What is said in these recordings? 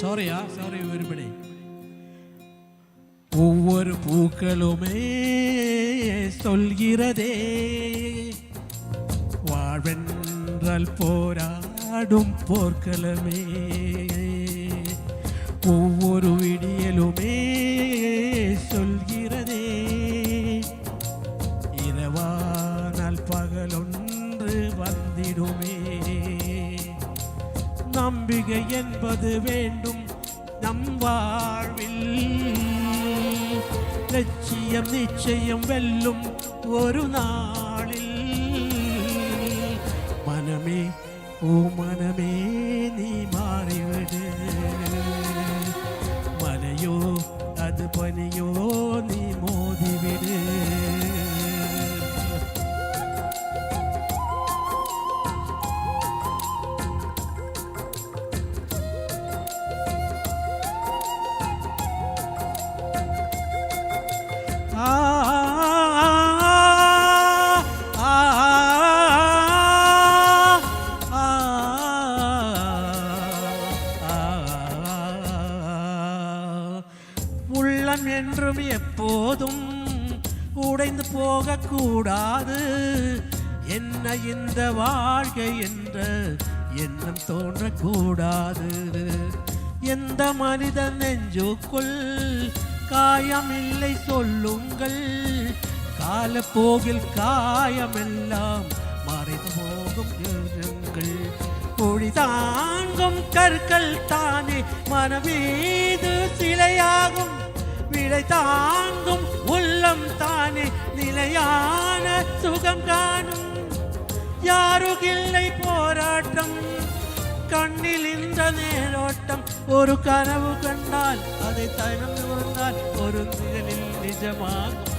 சாரியா sorry ஒருபடி. ஒவ்வொரு பூக்களுமே சொல்கிறதே வாழ்வென்றால் போராடும் போர்க்களமே. ஒவ்வொரு விடியலுமே சொல்கிறதே இரவானால் பகலொன்று வந்திடுமே. நம்பிக்கை என்பது வேண்டும் நம் வாழ்வில். லட்சியம் நிச்சயம் வெல்லும் ஒரு நாளில். மனமே ஓ மனமே நீ மாறிவிடு. மலையோ அது பனியோ நீ மோதிவிடு. உள்ளம் என்றும் எப்போதும் உடைந்து போகக்கூடாது. என்ன இந்த வாழ்க்கை என்ற எண்ணம் தோன்றக்கூடாது. எந்த மனிதன் நெஞ்சுக்குள் காயமில்லை சொல்லுங்கள். காலப்போகில் காயமெல்லாம் மறைந்து போகும் எழுதுங்கள். பொழி தாங்கும் கற்கள் தானே மனமீது சிலையாகும். விடை தாங்கும் உள்ளம் தானே நிலையான சுகம் காணும். யாருக்கில்லை போராட்டம் கண்ணில் இந்த நேரோட்டம். ஒரு கனவு கண்டால் அதை தனம் வந்தால் ஒரு நிழலில் நிஜமாகும்.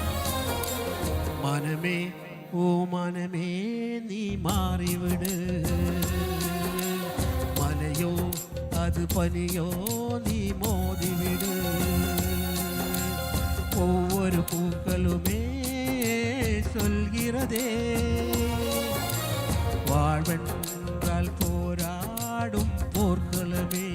மனமே ஓ மனமே நீ மாறிவிடு. மலையோ அது பனியோ நீ மோதிவிடு. ஒவ்வொரு பூக்களுமே சொல்கிறதே வாழ்வென்றால் போராடும் போர்க்களமே.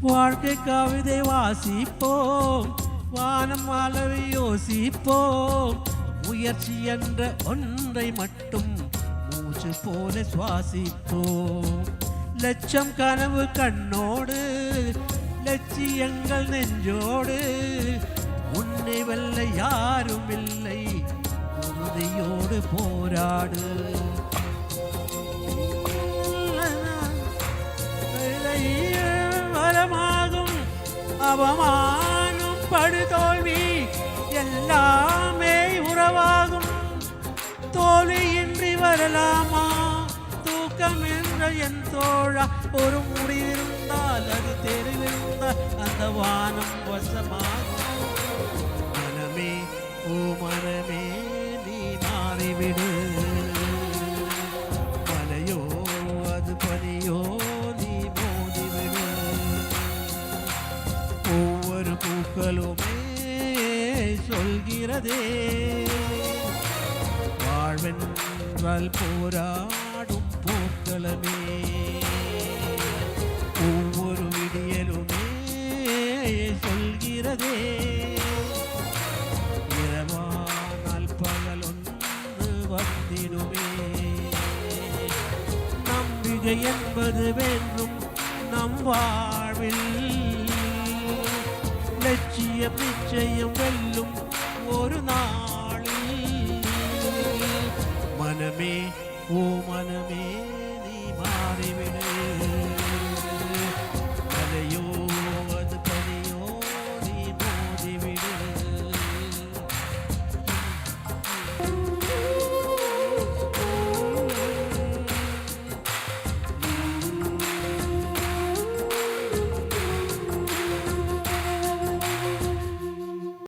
வாழ்க்கை கவிதை வாசிப்போம். வானம் அளவை யோசிப்போம். முயற்சி என்ற ஒன்றை மட்டும் மூச்சு போல சுவாசிப்போம். லட்சம் கனவு கண்ணோடு லட்சியங்கள் நெஞ்சோடு. உன்னை வெல்ல யாரும் இல்லை உறுதியோடு போராடு. வரமாகும் அவமானம் படுதோல்வி எல்லாமே உறவாகும். தோல்வியின்றி வரலாமா தூக்கம் என்ற என் தோழா. ஒரு முடிவிருந்தால் அது தெரிவிருந்தால் அந்த வானம் வசமாகும். மனமே ஓ மனமே நீ மாறிவிடு. மலையோ அது பனியோ நீ மோதிவிடு. ஒவ்வொரு பூக்களுமே சொல்கிறதே வாழ்வென்றால் போராடும் போர்க்களமே. ஒவ்வொரு விடியலுமே சொல்கிறதே இரவானால் பகலொன்று வந்திடுமே. நம்பிக்கை என்பது வேண்டும் நம் வாழ்வில். லட்சியம் நிச்சயம் வெல்லும் ஒரு நாளில். மனமே ஓ மனமே